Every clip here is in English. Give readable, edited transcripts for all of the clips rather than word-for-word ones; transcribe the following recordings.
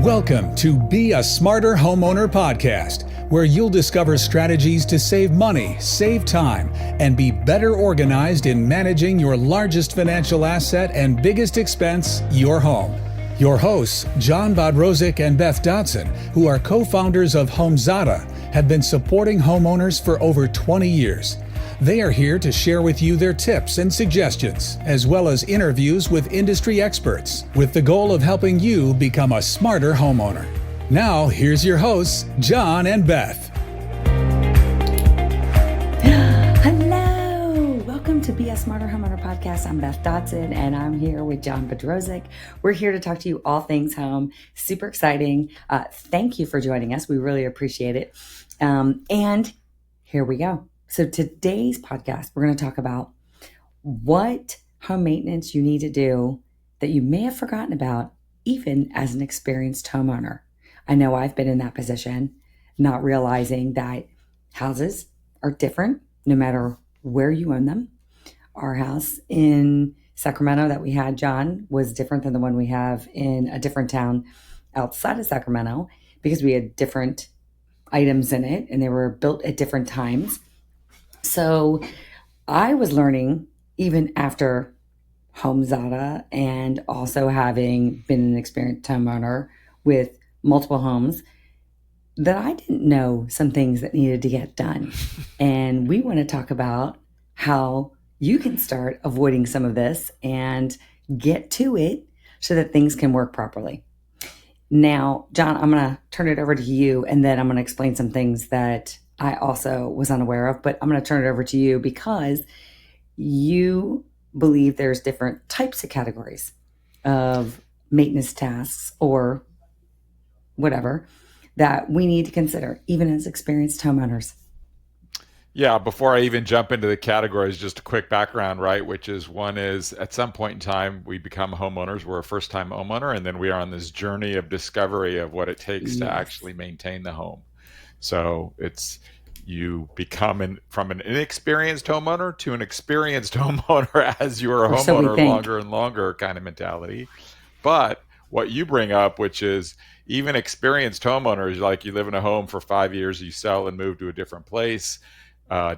Welcome to Be a Smarter Homeowner podcast, where you'll discover strategies to save money, save time, and be better organized in managing your largest financial asset and biggest expense, your home. Your hosts, John Bodrozic and Beth Dodson, who are co-founders of Homeowners, have been supporting homeowners for over 20 years. They are here to share with you their tips and suggestions, as well as interviews with industry experts, with the goal of helping you become a smarter homeowner. Now, here's your hosts, John and Beth. Hello! Welcome to Be a Smarter Homeowner podcast. I'm Beth Dodson, and I'm here with John Bodrozic. We're here to talk to you all things home. Super exciting. Thank you for joining us. We really appreciate it. And here we go. So today's podcast, we're going to talk about what home maintenance you need to do that you may have forgotten about, even as an experienced homeowner. I know I've been in that position, not realizing that houses are different no matter where you own them. Our house in Sacramento that we had, John, was different than the one we have in a different town outside of Sacramento because we had different items in it and they were built at different times. So I was learning, even after Homeowners and also having been an experienced homeowner with multiple homes, that I didn't know some things that needed to get done. And we want to talk about how you can start avoiding some of this and get to it so that things can work properly. Now, John, I'm going to turn it over to you, and then I'm going to explain some things that I also was unaware of, but I'm going to turn it over to you because you believe there's different types of categories of maintenance tasks or whatever that we need to consider, even as experienced homeowners. Yeah, before I even jump into the categories, just a quick background, right? Which is one is at some point in time, we become homeowners. We're a first-time homeowner, and then we are on this journey of discovery of what it takes to actually maintain the home. So it's you become from an inexperienced homeowner to an experienced homeowner as you are a homeowner longer and longer kind of mentality. But what you bring up, which is even experienced homeowners, like you live in a home for 5 years, you sell and move to a different place,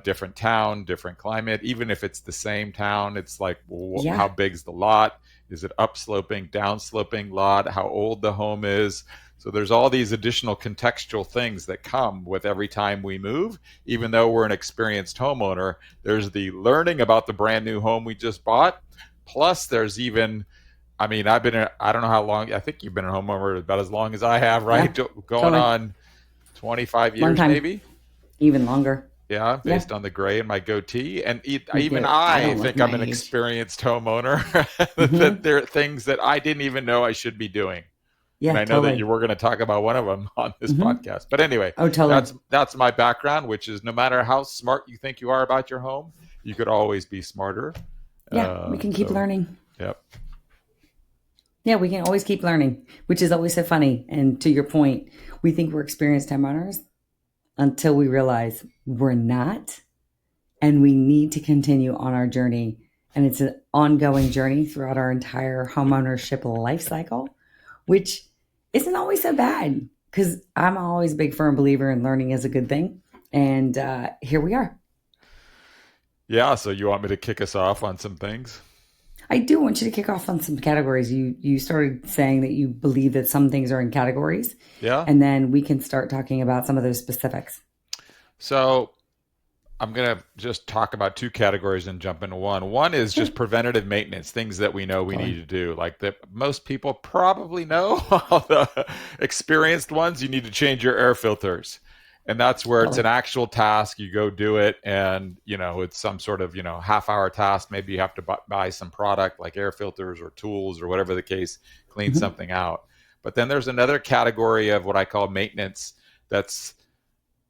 different town, different climate. Even if it's the same town, it's like, well, how big's the lot? Is it upsloping, downsloping lot? How old the home is? So there's all these additional contextual things that come with every time we move. Even though we're an experienced homeowner, there's the learning about the brand new home we just bought. Plus there's even, I mean, I don't know how long, I think you've been a homeowner about as long as I have, right? Yeah, going on 25 years maybe? Even longer. Yeah, based on the gray and my goatee. And even I think I'm an experienced homeowner. That there are things that I didn't even know I should be doing. Yeah, and I know that you were going to talk about one of them on this podcast. But anyway, that's my background, which is no matter how smart you think you are about your home, you could always be smarter. Yeah, we can keep learning. Yep. Yeah, we can always keep learning, which is always so funny. And to your point, we think we're experienced homeowners until we realize we're not. And we need to continue on our journey. And it's an ongoing journey throughout our entire homeownership life cycle, which isn't always so bad, because I'm always a big firm believer in learning is a good thing. And here we are. Yeah. So you want me to kick us off on some things? I do want you to kick off on some categories. You started saying that you believe that some things are in categories. Yeah. And then we can start talking about some of those specifics. So I'm going to just talk about two categories and jump into one. One is just preventative maintenance, things that we know we need to do. Like that most people probably know, the experienced ones, you need to change your air filters. And that's where it's an actual task. You go do it, and it's some sort of half-hour task. Maybe you have to buy some product like air filters or tools or whatever the case, clean something out. But then there's another category of what I call maintenance that's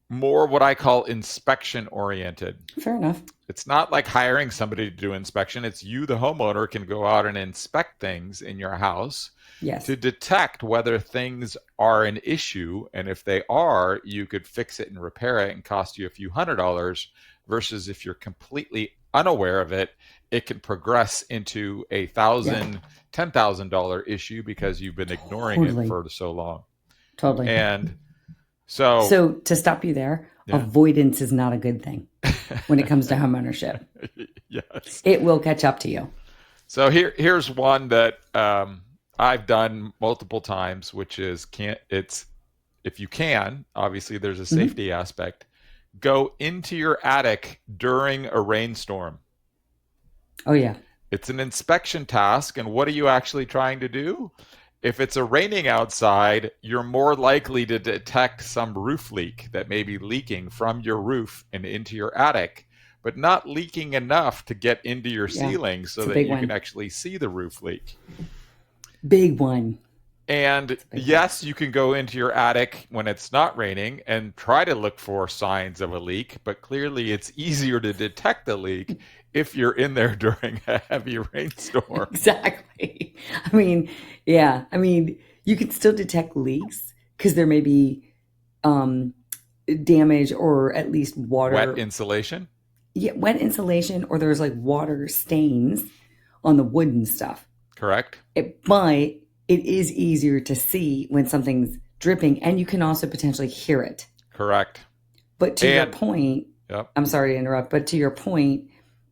more what I call inspection oriented. Fair enough. It's not like hiring somebody to do inspection. It's you, the homeowner, can go out and inspect things in your house to detect whether things are an issue. And if they are, you could fix it and repair it and cost you a few $100s, versus if you're completely unaware of it, it can progress into $1,000 $10,000 issue because you've been ignoring Totally. it for so long. Totally. And so, So to stop you there, Yeah. avoidance is not a good thing when it comes to homeownership. yes. It will catch up to you. So here's one that I've done multiple times, which is if you can, obviously there's a safety aspect, go into your attic during a rainstorm. Oh, yeah. It's an inspection task, and what are you actually trying to do? If it's raining outside, you're more likely to detect some roof leak that may be leaking from your roof and into your attic, but not leaking enough to get into your ceiling so that you can actually see the roof leak. Big one. And yes, you can go into your attic when it's not raining and try to look for signs of a leak, but clearly it's easier to detect the leak if you're in there during a heavy rainstorm. Exactly. I mean, yeah. I mean, you can still detect leaks because there may be damage or at least water. Wet insulation? Yeah, wet insulation, or there's like water stains on the wood and stuff. Correct. But it is easier to see when something's dripping, and you can also potentially hear it. Correct. But to your point, I'm sorry to interrupt, but to your point,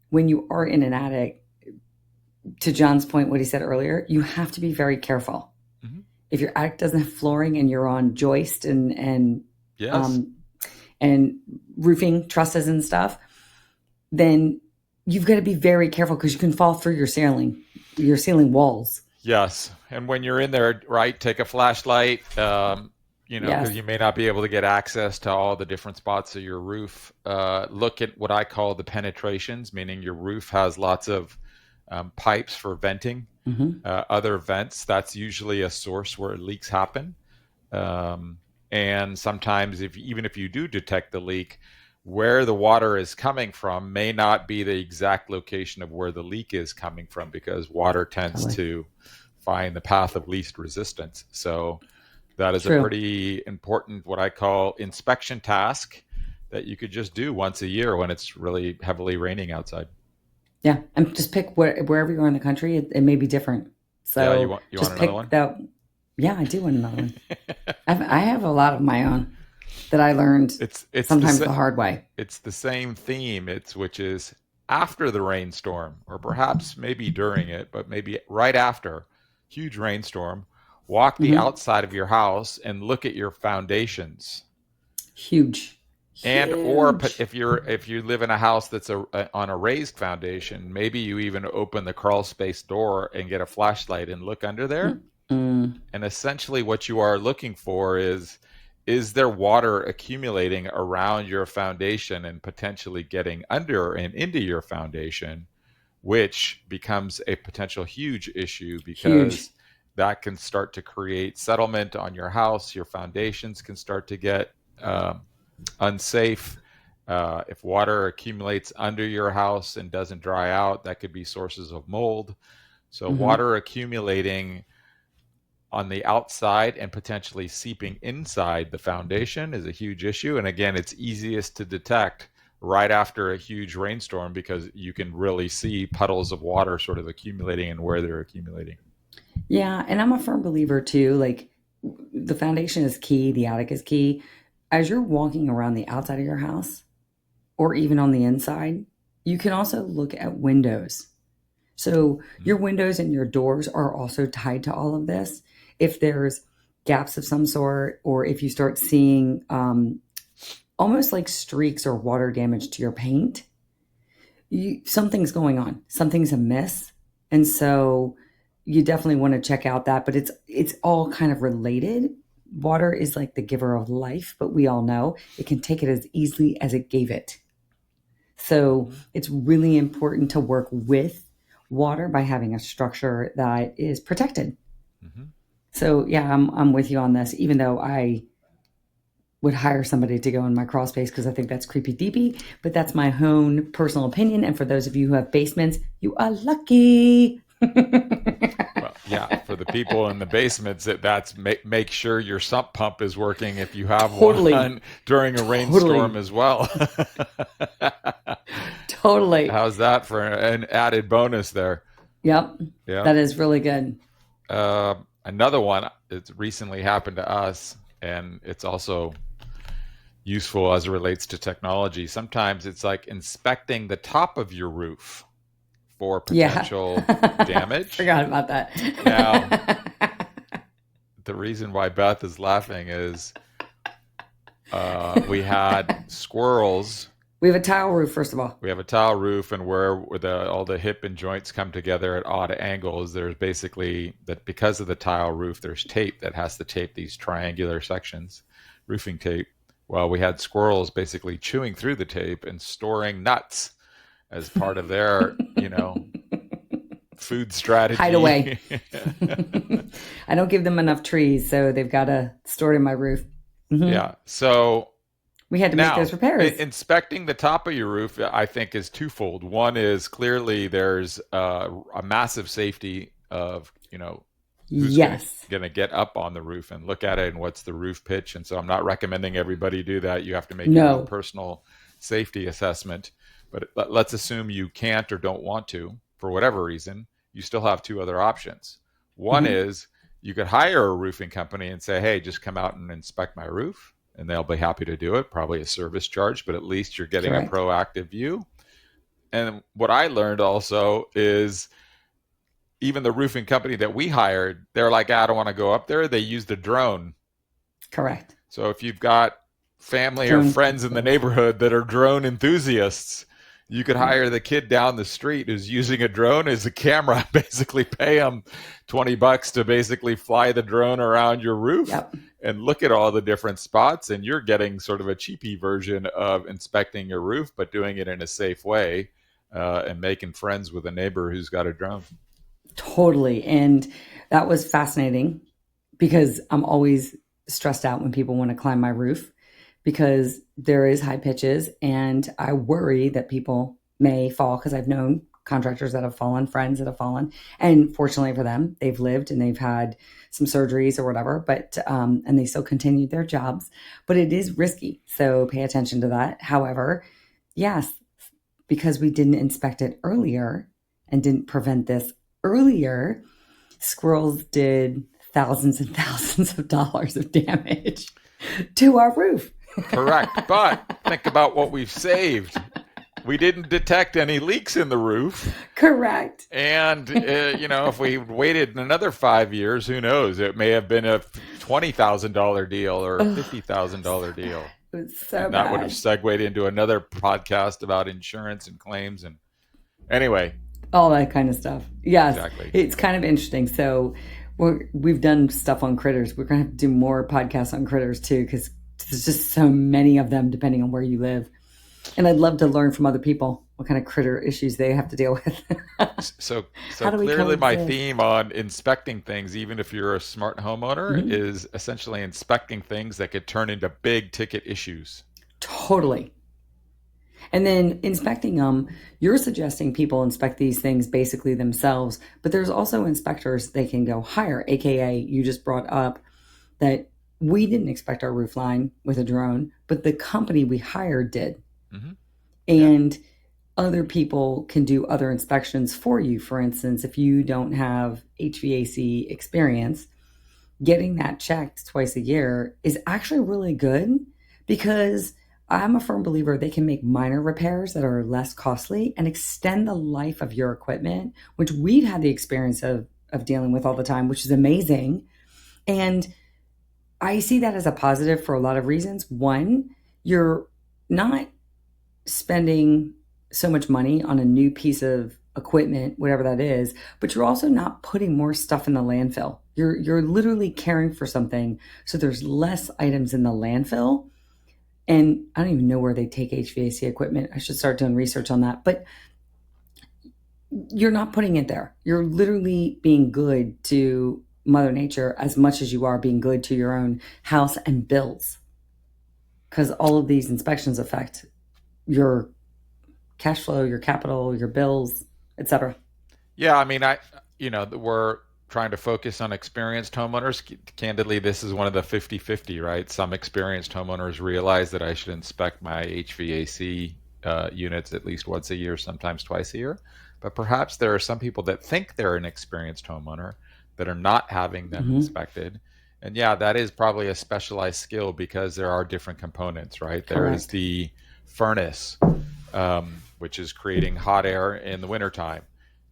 when you are in an attic, to John's point, what he said earlier, you have to be very careful. Mm-hmm. If your attic doesn't have flooring and you're on joist and roofing trusses and stuff, then you've got to be very careful because you can fall through your ceiling walls. Yes. And when you're in there, right, take a flashlight, because you may not be able to get access to all the different spots of your roof. Look at what I call the penetrations, meaning your roof has lots of pipes for venting, other vents. That's usually a source where leaks happen. And sometimes even if you do detect the leak, where the water is coming from may not be the exact location of where the leak is coming from, because water tends to find the path of least resistance. So that is a pretty important, what I call, inspection task that you could just do once a year when it's really heavily raining outside. Yeah, and just pick wherever you are in the country. It may be different. So you want another one? Yeah, I do want another one. I have a lot of my own that I learned it's sometimes the hard way. It's the same theme, which is after the rainstorm, or perhaps maybe during it, but maybe right after, huge rainstorm, walk the outside of your house and look at your foundations. Huge. And or if you live in a house that's on a raised foundation, maybe you even open the crawl space door and get a flashlight and look under there. And essentially what you are looking for is there water accumulating around your foundation and potentially getting under and into your foundation, which becomes a potential huge issue because that can start to create settlement on your house. Your foundations can start to get unsafe. If water accumulates under your house and doesn't dry out, that could be sources of mold. So water accumulating on the outside and potentially seeping inside the foundation is a huge issue. And again, it's easiest to detect right after a huge rainstorm because you can really see puddles of water sort of accumulating and where they're accumulating. Yeah, and I'm a firm believer too, like the foundation is key, the attic is key. As you're walking around the outside of your house or even on the inside, you can also look at windows. So your windows and your doors are also tied to all of this. If there's gaps of some sort, or if you start seeing almost like streaks or water damage to your paint, something's going on. Something's amiss. And so you definitely want to check out that, but it's all kind of related. Water is like the giver of life, but we all know it can take it as easily as it gave it. So it's really important to work with water by having a structure that is protected. So yeah, I'm with you on this, even though I would hire somebody to go in my crawl space because I think that's creepy deepy, but that's my own personal opinion. And for those of you who have basements, you are lucky. Well, yeah, for the people in the basements, that's make sure your sump pump is working if you have one during a rainstorm as well. Totally. How's that for an added bonus there? Yep. Yeah. That is really good. Another one, it's recently happened to us, and it's also useful as it relates to technology. Sometimes it's like inspecting the top of your roof for potential damage. Forgot about that. Now, the reason why Beth is laughing is we had squirrels. We have a tile roof, first of all. We have a tile roof, and where all the hip and joints come together at odd angles, there's basically that because of the tile roof, there's tape that has to tape these triangular sections, roofing tape. Well, we had squirrels basically chewing through the tape and storing nuts as part of their, food strategy. Hideaway. I don't give them enough trees, so they've got to store it in my roof. Mm-hmm. Yeah. So we had to make those repairs. Inspecting the top of your roof, I think, is twofold. One is clearly there's a massive safety of, who's going to get up on the roof and look at it and what's the roof pitch. And so I'm not recommending everybody do that. You have to make your own personal safety assessment. But let's assume you can't or don't want to, for whatever reason, you still have two other options. One is you could hire a roofing company and say, hey, just come out and inspect my roof. And they'll be happy to do it, probably a service charge, but at least you're getting a proactive view. And what I learned also is even the roofing company that we hired, they're like, I don't want to go up there. They used a drone. Correct. So if you've got family or friends in the neighborhood that are drone enthusiasts, you could hire the kid down the street who's using a drone as a camera, basically pay them $20 to basically fly the drone around your roof and look at all the different spots. And you're getting sort of a cheapy version of inspecting your roof, but doing it in a safe way and making friends with a neighbor who's got a drone. Totally. And that was fascinating because I'm always stressed out when people want to climb my roof, because there is high pitches and I worry that people may fall, because I've known contractors that have fallen, friends that have fallen. And fortunately for them, they've lived and they've had some surgeries or whatever, but and they still continued their jobs. But it is risky. So pay attention to that. However, yes, because we didn't inspect it earlier and didn't prevent this earlier, squirrels did thousands and thousands of dollars of damage to our roof. Correct. But think about what we've saved. We didn't detect any leaks in the roof. Correct. And, if we waited another 5 years, who knows? It may have been a $20,000 deal or a $50,000 deal. It was so and that would have segued into another podcast about insurance and claims. And anyway. All that kind of stuff. Yes. Exactly. It's kind of interesting. So we've done stuff on critters. We're going to have to do more podcasts on critters too, because there's just so many of them depending on where you live. And I'd love to learn from other people what kind of critter issues they have to deal with. So clearly my theme on inspecting things, even if you're a smart homeowner, is essentially inspecting things that could turn into big ticket issues. Totally. And then inspecting them, you're suggesting people inspect these things basically themselves, but there's also inspectors they can go hire, AKA you just brought up that we didn't inspect our roof line with a drone, but the company we hired did. Mm-hmm. And other people can do other inspections for you. For instance, if you don't have HVAC experience, getting that checked twice a year is actually really good, because I'm a firm believer they can make minor repairs that are less costly and extend the life of your equipment, which we've had the experience of dealing with all the time, which is amazing. And I see that as a positive for a lot of reasons. One, you're not spending so much money on a new piece of equipment, whatever that is, but you're also not putting more stuff in the landfill. You're literally caring for something, so there's less items in the landfill. And I don't even know where they take HVAC equipment. I should start doing research on that. But you're not putting it there. You're literally being good to Mother Nature as much as you are being good to your own house and bills. Because all of these inspections affect your cash flow, your capital, your bills, etc. Yeah, I mean, we're trying to focus on experienced homeowners. Candidly, this is one of the 50-50, right? Some experienced homeowners realize that I should inspect my HVAC units at least once a year, sometimes twice a year. but perhaps there are some people that think they're an experienced homeowner that are not having them Mm-hmm. inspected. And yeah, that is probably a specialized skill because there are different components, right? There is Correct. the furnace, which is creating hot air in the wintertime.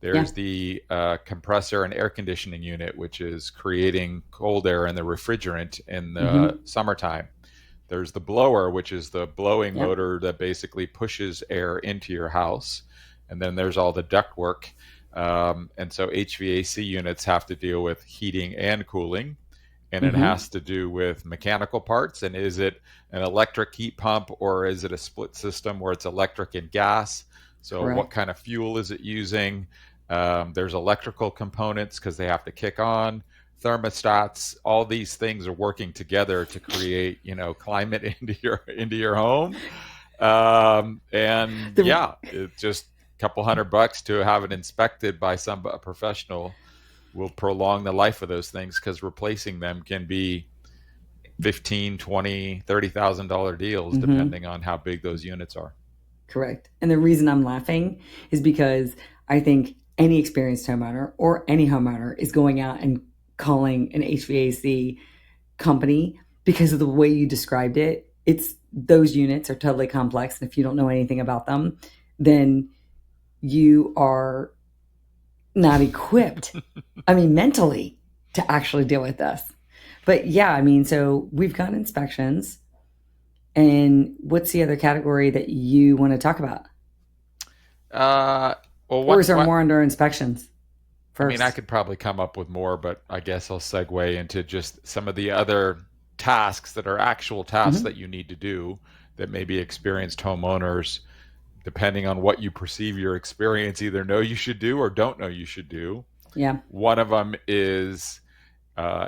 Yeah. There's the compressor and air conditioning unit, which is creating cold air in the refrigerant in the Mm-hmm. summertime. There's the blower, which is the blowing Yep. motor that basically pushes air into your house. And then there's all the ductwork. And so HVAC units have to deal with heating and cooling. And it Mm-hmm. has to do with mechanical parts. And is it an electric heat pump or is it a split system where it's electric and gas? So what Correct. kind of fuel is it using? There's electrical components because they have to kick on. Thermostats, all these things are working together to create, climate into your home. And The yeah, it's just a couple $100 to have it inspected by a professional will prolong the life of those things because replacing them can be $15,000, $20,000, $30,000 deals Mm-hmm. depending on how big those units are. Correct. And the reason I'm laughing is because I think any experienced homeowner or any homeowner is going out and calling an HVAC company because of the way you described it. It's those units are totally complex. And if you don't know anything about them, then you are not equipped, mentally to actually deal with this. But yeah, so we've got inspections. And what's the other category that you want to talk about? Or is there more under inspections first? I could probably come up with more, but I guess I'll segue into just some of the other tasks that are actual tasks Mm-hmm. that you need to do that maybe experienced homeowners, depending on what you perceive your experience, either know you should do or don't know you should do. Yeah. One of them is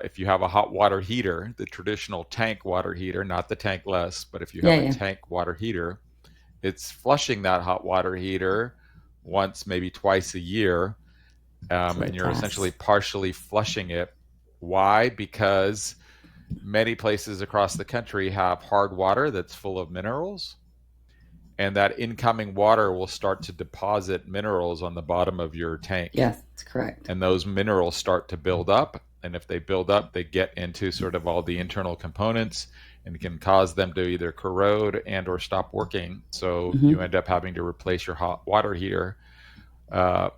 if you have a hot water heater, the traditional tank water heater, not the tankless, but if you have a tank water heater, it's flushing that hot water heater once, maybe twice a year. And you're essentially partially flushing it. Why? Because many places across the country have hard water that's full of minerals. And that incoming water will start to deposit minerals on the bottom of your tank. Yes, that's correct. And those minerals start to build up. And if they build up, they get into sort of all the internal components and can cause them to either corrode and or stop working. So Mm-hmm. you end up having to replace your hot water heater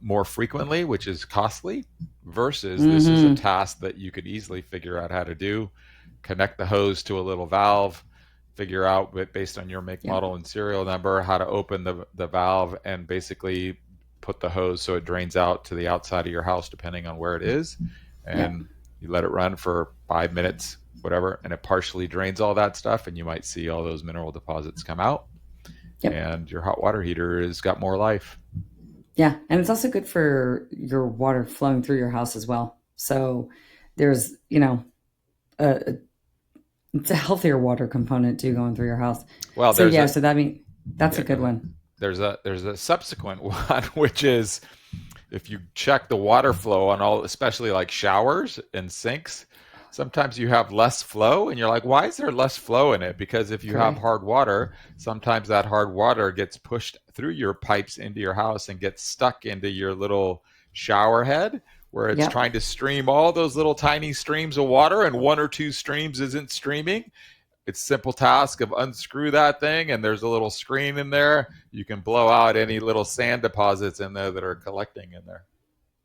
more frequently, which is costly, versus this is a task that you could easily figure out how to do. Connect the hose to a little valve, figure out based on your make, model, and serial number how to open the valve and basically put the hose so it drains out to the outside of your house, depending on where it is. And you let it run for 5 minutes, whatever, and it partially drains all that stuff, and you might see all those mineral deposits come out. And your hot water heater has got more life. Yeah, and it's also good for your water flowing through your house as well. So there's, it's a healthier water component too going through your house. Well, so that's a good one. There's a subsequent one, which is if you check the water flow on all, especially like showers and sinks, sometimes you have less flow and you're like, why is there less flow in it? Because if you have hard water, sometimes that hard water gets pushed through your pipes into your house and gets stuck into your little shower head where it's trying to stream all those little tiny streams of water and one or two streams isn't streaming. It's a simple task of unscrew that thing and there's a little screen in there. You can blow out any little sand deposits in there that are collecting in there.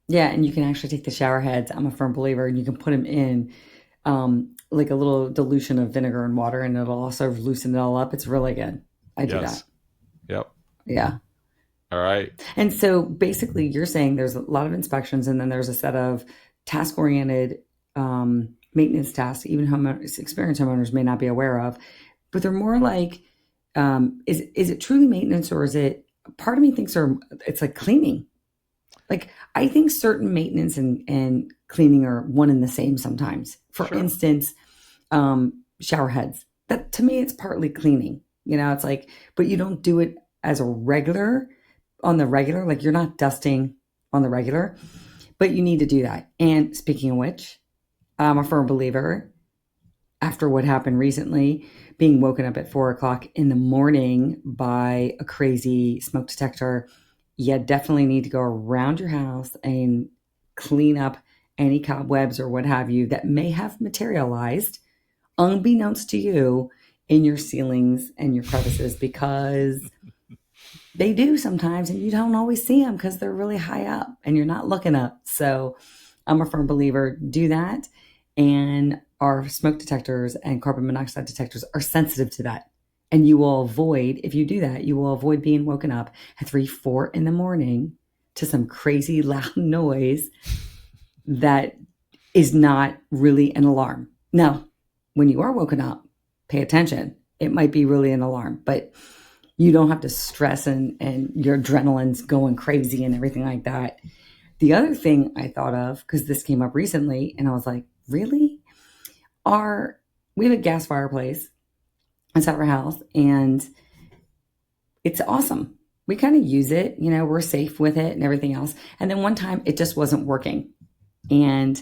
Yeah, and you can actually take the shower heads. I'm a firm believer, and you can put them in like a little dilution of vinegar and water, and it'll also loosen it all up. It's really good. I do that. Yep. Yeah. All right. And so basically you're saying there's a lot of inspections and then there's a set of task-oriented maintenance tasks, even experienced homeowners may not be aware of, but they're more like, is it truly maintenance, or is it, part of me thinks it's like cleaning. Like I think certain maintenance and cleaning are one and the same sometimes. For instance, shower heads. That to me, it's partly cleaning. It's like, but you don't do it as on the regular. Like you're not dusting on the regular, but you need to do that. And speaking of which, I'm a firm believer, after what happened recently, being woken up at 4:00 in the morning by a crazy smoke detector you definitely need to go around your house and clean up any cobwebs or what have you that may have materialized unbeknownst to you in your ceilings and your crevices, because they do sometimes and you don't always see them because they're really high up and you're not looking up. So I'm a firm believer, do that. And our smoke detectors and carbon monoxide detectors are sensitive to that. And you will avoid, if you do that, you will avoid being woken up at 3, 4 in the morning to some crazy loud noise that is not really an alarm. Now, when you are woken up, pay attention. It might be really an alarm, but you don't have to stress and your adrenaline's going crazy and everything like that. The other thing I thought of, because this came up recently, and I was like, really? We have a gas fireplace inside our house, and it's awesome. We kind of use it, we're safe with it and everything else. And then one time it just wasn't working. And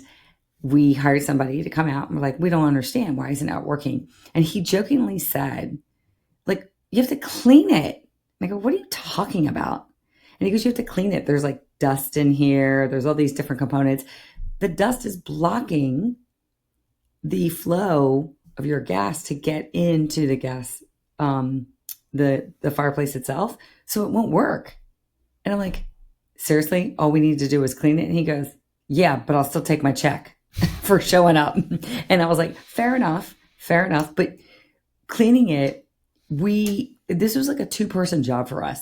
we hired somebody to come out and we're like, we don't understand. Why isn't it working? And he jokingly said, like, you have to clean it. And I go, what are you talking about? And he goes, you have to clean it. There's like dust in here. There's all these different components. The dust is blocking the flow of your gas to get into the gas, the fireplace itself. So it won't work. And I'm like, seriously, all we need to do is clean it? And he goes, yeah, but I'll still take my check for showing up. And I was like, fair enough. But cleaning it, this was like a 2-person job for us.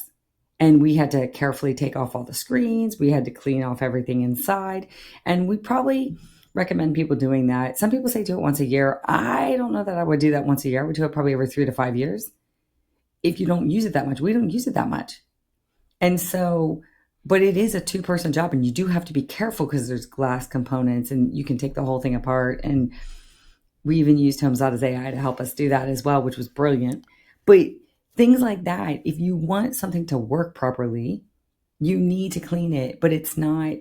And we had to carefully take off all the screens. We had to clean off everything inside. And we probably recommend people doing that. Some people say do it once a year. I don't know that I would do that once a year. I would do it probably every 3 to 5 years. If you don't use it that much, we don't use it that much. And so, but it is a 2-person job, and you do have to be careful because there's glass components and you can take the whole thing apart. And we even used Homeowners AI to help us do that as well, which was brilliant. But things like that, if you want something to work properly, you need to clean it, but it's not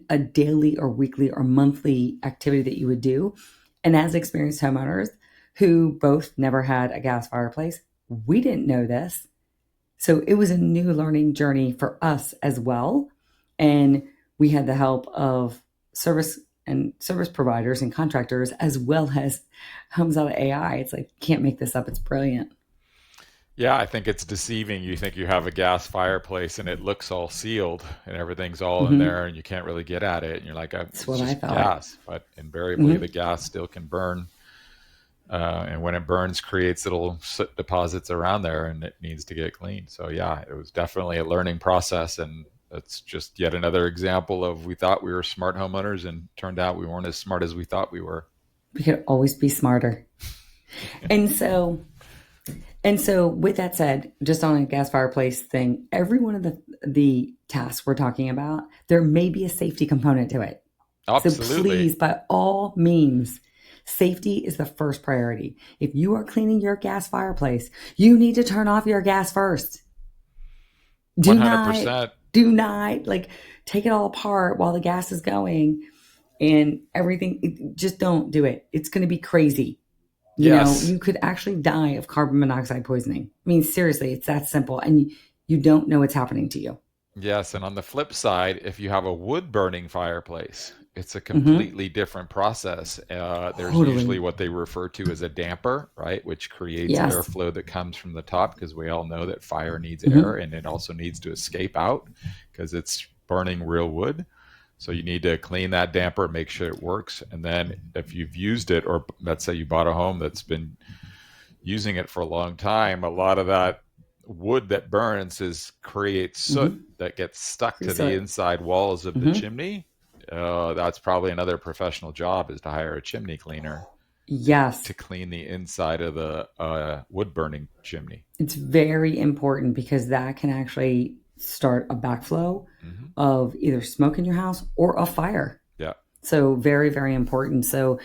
a daily or weekly or monthly activity that you would do. And as experienced homeowners who both never had a gas fireplace, we didn't know this. So it was a new learning journey for us as well. And we had the help of service providers and contractors, as well as Homeowners AI. It's like, can't make this up. It's brilliant. Yeah, I think it's deceiving. You think you have a gas fireplace and it looks all sealed and everything's all in there and you can't really get at it. And you're like, it's what I just thought. gas. But invariably, the gas still can burn. And when it burns, creates little soot deposits around there, and it needs to get cleaned. So yeah, it was definitely a learning process. And it's just yet another example of, we thought we were smart homeowners and turned out we weren't as smart as we thought we were. We could always be smarter. And so with that said, just on a gas fireplace thing, every one of the tasks we're talking about, there may be a safety component to it. Absolutely. So please, by all means, safety is the first priority. If you are cleaning your gas fireplace, you need to turn off your gas first. 100%. Do not like take it all apart while the gas is going and everything. Just don't do it. It's going to be crazy. You could actually die of carbon monoxide poisoning. I mean, seriously, it's that simple. And you don't know what's happening to you. Yes. And on the flip side, if you have a wood burning fireplace, it's a completely different process. There's usually what they refer to as a damper, right? Which creates airflow that comes from the top, because we all know that fire needs air, and it also needs to escape out because it's burning real wood. So you need to clean that damper, make sure it works. And then if you've used it, or let's say you bought a home that's been using it for a long time, a lot of that wood that burns creates soot that gets stuck to the inside walls of the chimney. That's probably another professional job, is to hire a chimney cleaner. Yes. To clean the inside of the wood burning chimney. It's very important, because that can actually start a backflow of either smoke in your house or a fire. Yeah. So very, very important. So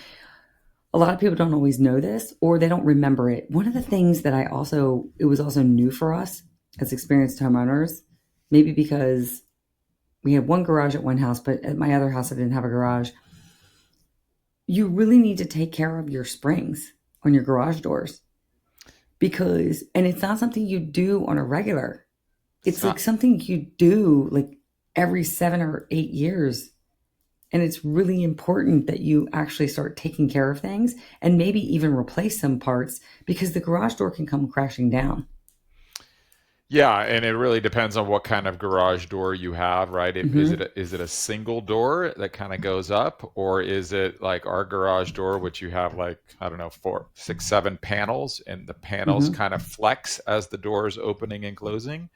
a lot of people don't always know this, or they don't remember it. One of the things that it was also new for us as experienced homeowners, maybe because we had one garage at one house, but at my other house, I didn't have a garage. You really need to take care of your springs on your garage doors, and it's not something you do on a regular. It's like something you do like every 7 or 8 years. And it's really important that you actually start taking care of things and maybe even replace some parts because the garage door can come crashing down. Yeah, and it really depends on what kind of garage door you have, right? Hmm. Is it a single door that kind of goes up, or is it like our garage door, which you have like, I don't know, 4, 6, 7 panels, and the panels Hmm. kind of flex as the door is opening and closing.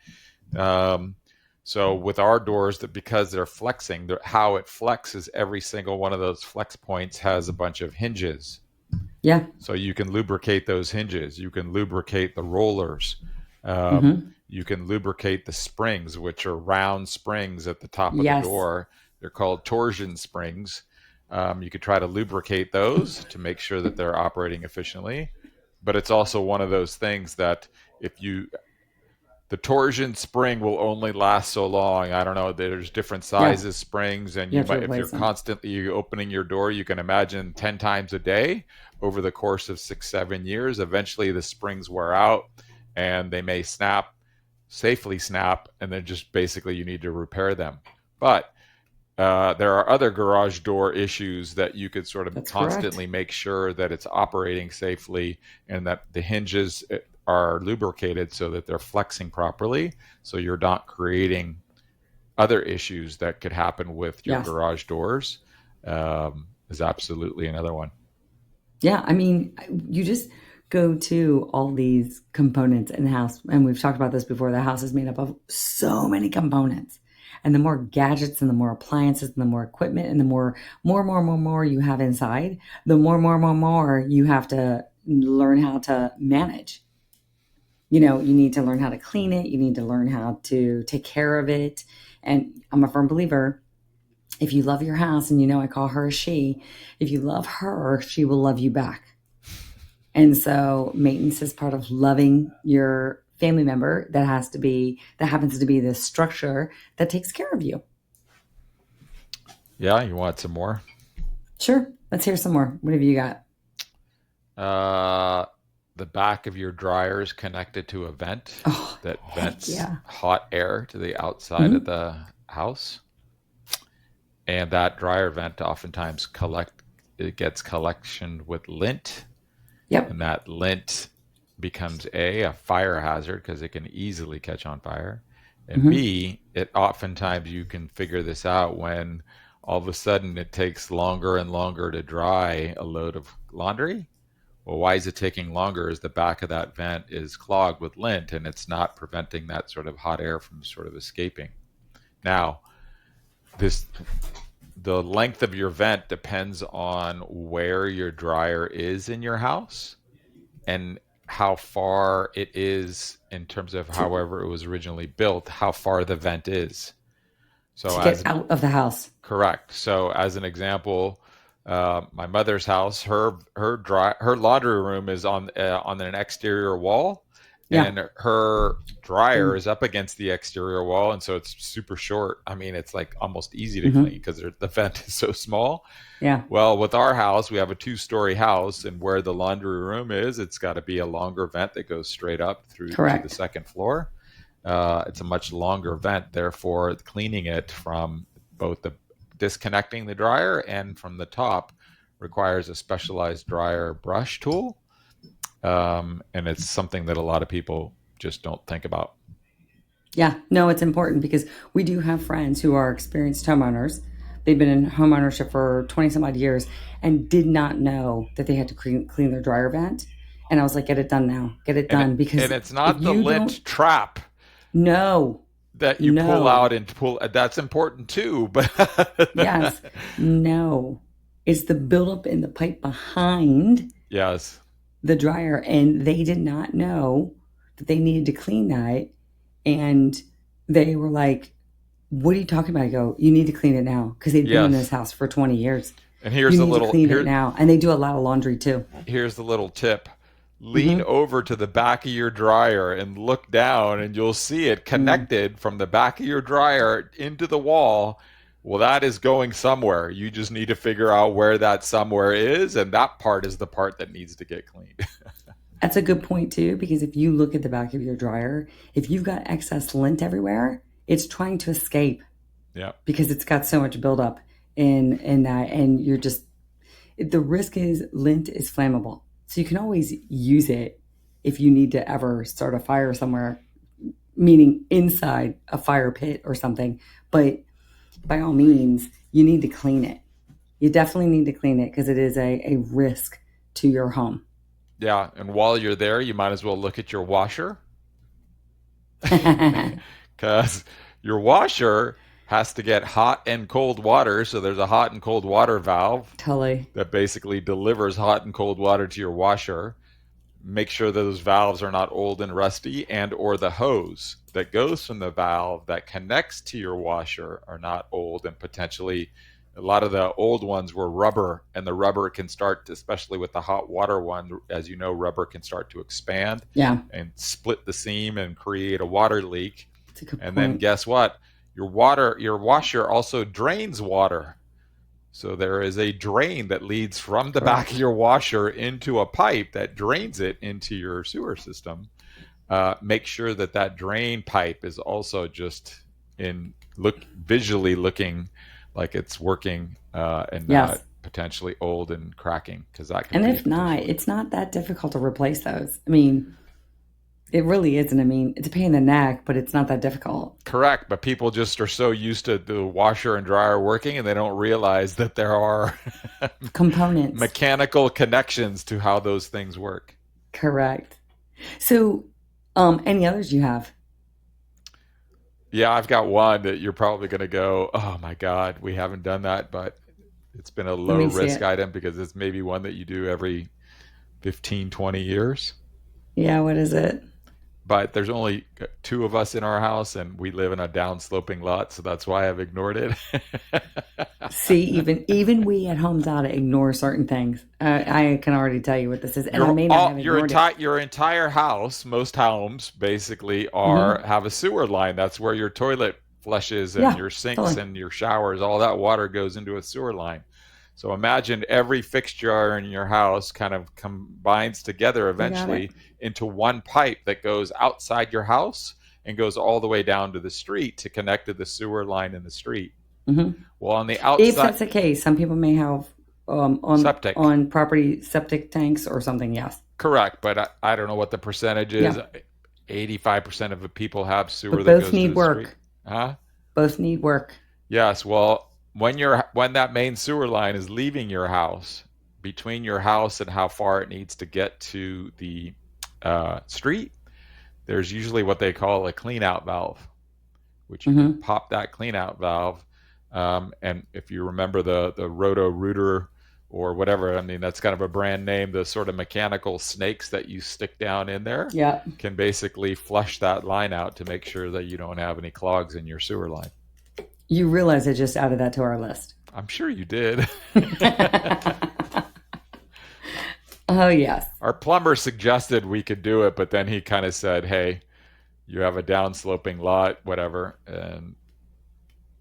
Um, so with our doors, that because they're flexing, how it flexes, every single one of those flex points has a bunch of hinges. Yeah. So you can lubricate those hinges. You can lubricate the rollers. Hmm. You can lubricate the springs, which are round springs at the top of the Yes. door. They're called torsion springs. You could try to lubricate those to make sure that they're operating efficiently. But it's also one of those things that if you the torsion spring will only last so long. I don't know. There's different Yeah. sizes springs, and You you have to might, if you're replace them. constantly opening your door, you can imagine 10 times a day over the course of 6, 7 years. Eventually, the springs wear out, and they may safely snap, and then just basically you need to repair them. But there are other garage door issues that you could sort of That's correct. constantly make sure that it's operating safely and that the hinges are lubricated so that they're flexing properly. So you're not creating other issues that could happen with your Yes. garage doors, is absolutely another one. Yeah. I mean, you just go to all these components in the house, and we've talked about this before. The house is made up of so many components. And the more gadgets and the more appliances and the more equipment and the more you have inside, the more you have to learn how to manage. You need to learn how to clean it. You need to learn how to take care of it. And I'm a firm believer, if you love your house, and I call her a she, if you love her, she will love you back. And so maintenance is part of loving your family member that happens to be the structure that takes care of you. Yeah, you want some more? Sure. Let's hear some more. What have you got? Uh, the back of your dryer is connected to a vent Oh, that heck vents yeah. hot air to the outside of Hmm. the house. And that dryer vent oftentimes it gets collection with lint, Yep. and that lint becomes a fire hazard because it can easily catch on fire, and Hmm. b, it oftentimes you can figure this out when all of a sudden it takes longer and longer to dry a load of laundry. Well, why is it taking longer? Is the back of that vent is clogged with lint, and it's not preventing that sort of hot air from sort of escaping. Now, this the length of your vent depends on where your dryer is in your house and how far it is in terms of To, however it was originally built, how far the vent is. So to get as out of the house. correct. So as an example, my mother's house, her laundry room is on an exterior wall, Yeah. and her dryer Mm-hmm. is up against the exterior wall, and so it's super short. I mean, it's like almost easy to clean Mm-hmm. because the vent is so small. Yeah. Well, with our house, we have a two-story house, and where the laundry room is, it's got to be a longer vent that goes straight up through to the Correct. second floor. It's a much longer vent, therefore, cleaning it from both the disconnecting the dryer and from the top requires a specialized dryer brush tool. And it's something that a lot of people just don't think about. Yeah, no, it's important because we do have friends who are experienced homeowners. They've been in homeownership for 20 some odd years and did not know that they had to clean their dryer vent. And I was like, get it done now. Get it And done. and Because it's if not the you don't lint trap know, that you pull no, out and pull. That's important too, but yes, no, it's the buildup in the pipe behind yes, the dryer. And they did not know that they needed to clean that. And they were like, what are you talking about? I go, you need to clean it now because they've been in this yes. house for 20 years. And You need to clean it now. And they do a lot of laundry too. here's the little tip. Lean Hmm. over to the back of your dryer and look down, and you'll see it Mm. connected from the back of your dryer into the wall. Well, that is going somewhere. You just need to figure out where that somewhere is, and that part is the part that needs to get cleaned. That's a good point too, because if you look at the back of your dryer, if you've got excess lint everywhere, it's trying to escape Yeah. because it's got so much buildup in that, and you're just, the risk is lint is flammable. So you can always use it if you need to ever start a fire somewhere, meaning inside a fire pit or something. But by all means, you need to clean it. You definitely need to clean it because it is a risk to your home. Yeah. And while you're there, you might as well look at your washer because your washer has to get hot and cold water. So there's a hot and cold water valve Totally. that basically delivers hot and cold water to your washer. Make sure that those valves are not old and rusty, and or the hose that goes from the valve that connects to your washer are not old, and potentially a lot of the old ones were rubber, and the rubber can start, especially with the hot water one, as you know, rubber can start to expand and split the seam and create a water leak. That's a good And point. then guess what? Your washer also drains water. So there is a drain that leads from the back of your washer into a pipe that drains it into your sewer system. Make sure that drain pipe is also just visually looking like it's working and not potentially old and cracking, because that can. And if not, it's not that difficult to replace those. I mean, it really isn't. I mean, it's a pain in the neck, but it's not that difficult. Correct, but people just are so used to the washer and dryer working, and they don't realize that there are components, mechanical connections to how those things work. Correct. So, any others you have? Yeah, I've got one that you're probably going to go, oh my God, we haven't done that, but it's been a low risk item because it's maybe one that you do every 15, 20 years. Yeah, what is it? But there's only 2 of us in our house, and we live in a downsloping lot, so that's why I've ignored it. See, even we at Homes Out ignore certain things. I can already tell you what this is, and I may not have ignored it. Your entire house, most homes basically have a sewer line. That's where your toilet flushes and your sinks and your showers. All that water goes into a sewer line. So imagine every fixture in your house kind of combines together eventually into one pipe that goes outside your house and goes all the way down to the street to connect to the sewer line in the street. Mm-hmm. Well, on the outside, if that's the case, some people may have on property septic tanks or something. Yes, correct. But I don't know what the percentage is. 85% of the people have sewer. But that both goes need to the work. Street. Huh? Both need work. Yes. Well, when that main sewer line is leaving your house, between your house and how far it needs to get to the street, there's usually what they call a clean out valve, which you can pop that clean out valve. And if you remember the Roto-Rooter or whatever, I mean, that's kind of a brand name, the sort of mechanical snakes that you stick down in there can basically flush that line out to make sure that you don't have any clogs in your sewer line. You realize I just added that to our list. I'm sure you did. Oh, yes. Our plumber suggested we could do it, but then he kind of said, hey, you have a downsloping lot, whatever, and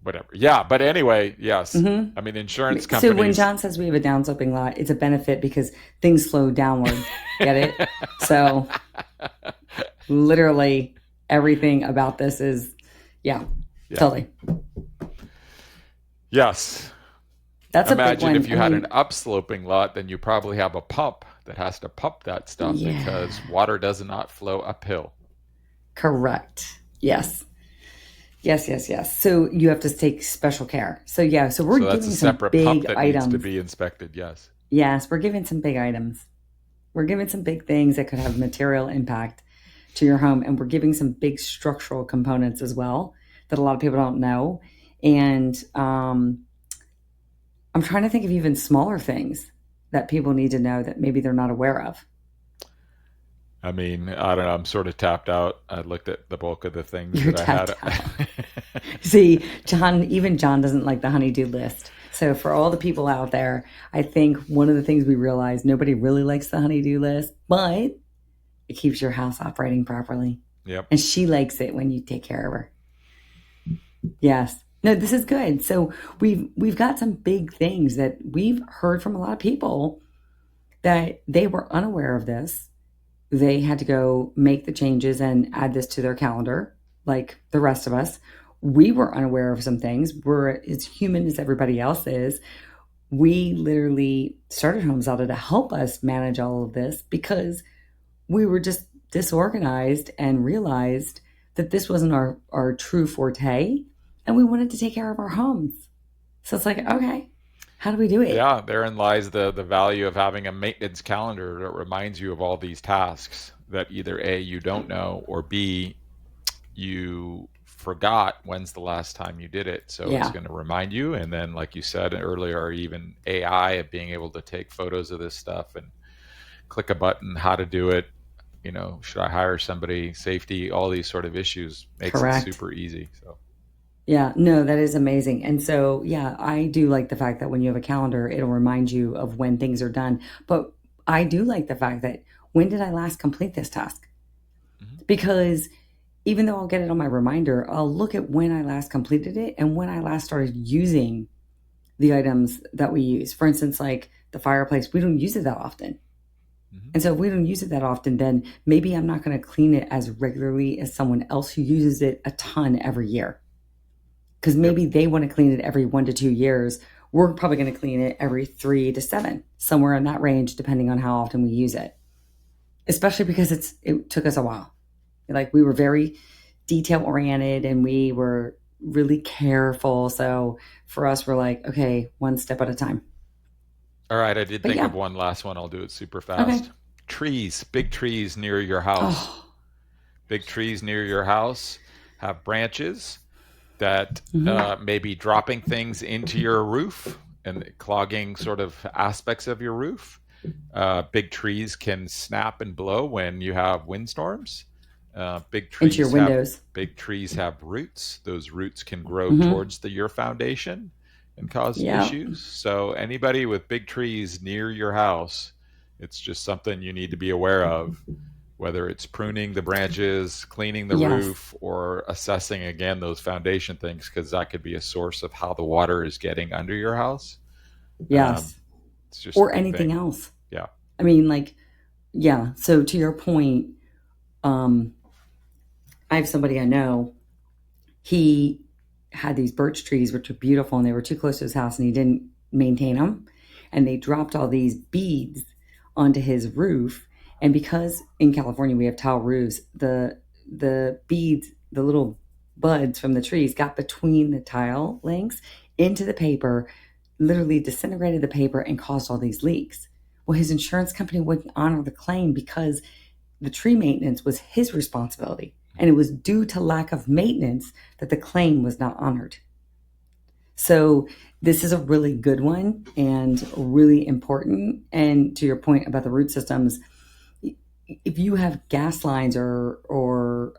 whatever. Yeah, but anyway, yes. Mm-hmm. I mean, insurance companies. So when John says we have a downsloping lot, it's a benefit because things slow downward. Get it? So literally everything about this is, totally. Yes. That's Imagine a big one. if you had an upsloping lot, then you probably have a pump that has to pump that stuff because water does not flow uphill. Correct. Yes. Yes. So you have to take special care. So we're giving some big pump that items needs to be inspected. Yes. Yes, we're giving some big items. We're giving some big things that could have material impact to your home, and we're giving some big structural components as well that a lot of people don't know. And I'm trying to think of even smaller things that people need to know that maybe they're not aware of. I mean, I don't know. I'm sort of tapped out. I looked at the bulk of the things You're that I had. tapped out. See, even John doesn't like the honey-do list. So for all the people out there, I think one of the things we realize, nobody really likes the honey-do list, but it keeps your house operating properly. Yep. And she likes it when you take care of her. Yes. No, this is good. So we've got some big things that we've heard from a lot of people that they were unaware of this. they had to go make the changes and add this to their calendar, like the rest of us. We were unaware of some things. We're as human as everybody else is. We literally started Homes Auto to help us manage all of this because we were just disorganized and realized that this wasn't our true forte, and we wanted to take care of our homes. So it's like, okay, how do we do it? Yeah, therein lies the value of having a maintenance calendar that reminds you of all these tasks that either A, you don't know, or B, you forgot when's the last time you did it. So it's Yeah, going to remind you. And then, like you said earlier, even AI of being able to take photos of this stuff and click a button, how to do it, should I hire somebody, safety, all these sort of issues makes it correct. super easy. So, Yeah, no, that is amazing. And so, yeah, I do like the fact that when you have a calendar, it'll remind you of when things are done. But I do like the fact that when did I last complete this task? mhm. Because even though I'll get it on my reminder, I'll look at when I last completed it and when I last started using the items that we use. For instance, like the fireplace, we don't use it that often. Mhm. And so if we don't use it that often, then maybe I'm not going to clean it as regularly as someone else who uses it a ton every year. Because Yep. maybe they want to clean it every 1 to 2 years. We're probably going to clean it every 3 to 7, somewhere in that range, depending on how often we use it. Especially because it took us a while. Like we were very detail oriented and we were really careful. So for us, we're like, okay, one step at a time. All right, I did But think of yeah, one last one. I'll do it super okay. fast. Trees, big trees near your house. Oh, Big trees near your house have branches that hmm, may be dropping things into your roof and clogging sort of aspects of your roof. Big trees can snap and blow when you have windstorms. Big into your trees have windows. big trees have roots. Those roots can grow Hmm. towards your foundation and cause Yeah, issues. So anybody with big trees near your house, it's just something you need to be aware of, whether it's pruning the branches, cleaning the yes, roof, or assessing again those foundation things, because that could be a source of how the water is getting under your house. Um, yes. it's just a Or big anything thing. else. Yeah. I mean, like, yeah. So to your point, um, I have somebody I know. He had these birch trees, which are beautiful, and they were too close to his house, and he didn't maintain them. And they dropped all these beads onto his roof. And because in California we have tile roofs, the beads, the little buds from the trees, got between the tile links into the paper, literally disintegrated the paper, and caused all these leaks. Well, his insurance company wouldn't honor the claim because the tree maintenance was his responsibility. And it was due to lack of maintenance that the claim was not honored. So this is a really good one and really important. And to your point about the root systems, if you have gas lines or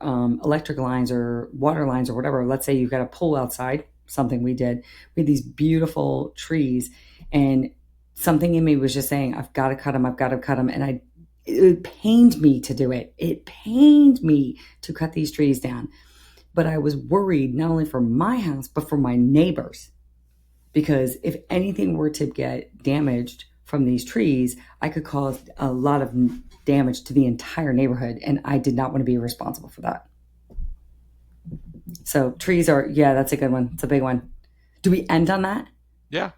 electric lines or water lines or whatever, let's say you've got a pool outside, something we did. We had these beautiful trees, and something in me was just saying, I've got to cut them. I've got to cut them. And it pained me to do it. It pained me to cut these trees down. But I was worried not only for my house, but for my neighbors. Because if anything were to get damaged from these trees, I could cause a lot of damage to the entire neighborhood. And I did not want to be responsible for that. So trees are, yeah, that's a good one. It's a big one. Do we end on that? Yeah.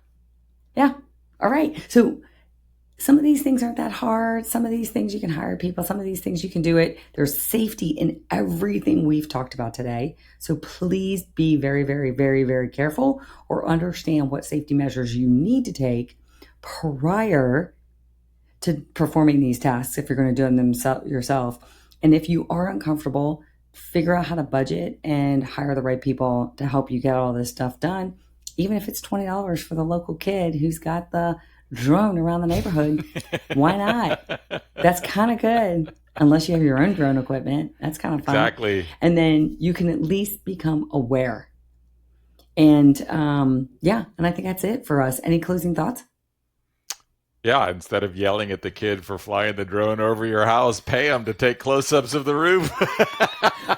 Yeah. All right. So some of these things aren't that hard. Some of these things you can hire people. Some of these things you can do it. There's safety in everything we've talked about today. So please be very, very, very, very careful, or understand what safety measures you need to take prior to performing these tasks if you're going to do them yourself. And if you are uncomfortable, figure out how to budget and hire the right people to help you get all this stuff done. Even if it's $20 for the local kid who's got the drone around the neighborhood, why not? That's kind of good. Unless you have your own drone equipment, that's kind of fun. Exactly. And then you can at least become aware. And yeah, and I think that's it for us. Any closing thoughts? Yeah, instead of yelling at the kid for flying the drone over your house, pay him to take close-ups of the roof.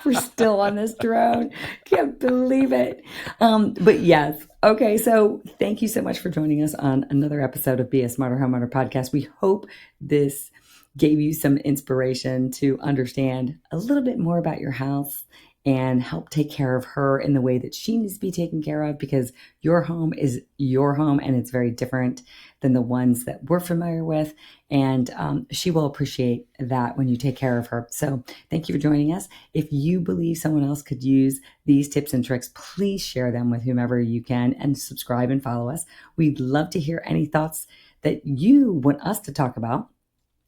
We're still on this drone. Can't believe it. But yes. Okay. So thank you so much for joining us on another episode of Be a Smarter Homeowner podcast. We hope this gave you some inspiration to understand a little bit more about your house and help take care of her in the way that she needs to be taken care of, because your home is your home and it's very different than the ones that we're familiar with. And she will appreciate that when you take care of her. So thank you for joining us. If you believe someone else could use these tips and tricks, please share them with whomever you can and subscribe and follow us. We'd love to hear any thoughts that you want us to talk about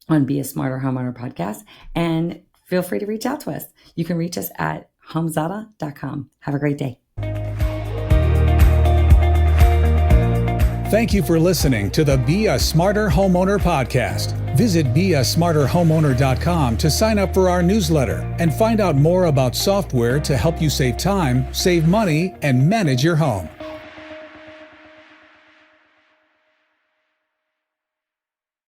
on Be a Smarter Homeowner podcast. And feel free to reach out to us. You can reach us at homezada.com. Have a great day. Thank you for listening to the Be a Smarter Homeowner podcast. Visit beasmarterhomeowner.com to sign up for our newsletter and find out more about software to help you save time, save money, and manage your home.